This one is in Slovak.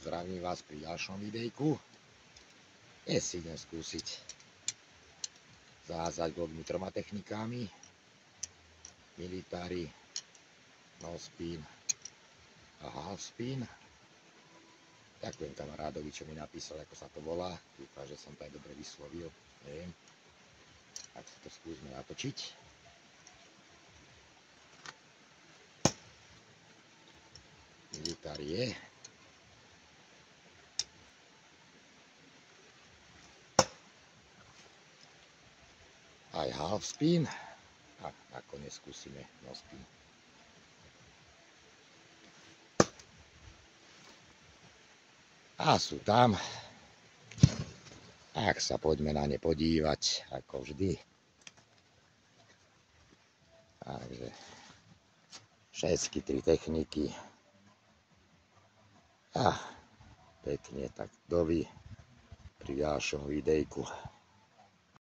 Zdravím vás pri ďalšom videjku. Dnes si idem skúsiť zaházať globmi 3 technikami. Military, no spin a half spin. Ďakujem kamarádovi, čo mi napísal, ako sa to volá. Dúfam, že som to aj dobre vyslovil. Neviem. Tak si to skúsme natočiť. Military je. Aj half spin a nakoniec skúsime no spin. A sú tam. Tak sa poďme na ne podívať, ako vždy. Takže všetky 3 techniky. A pekne tak dovi pri ďalšom videjku.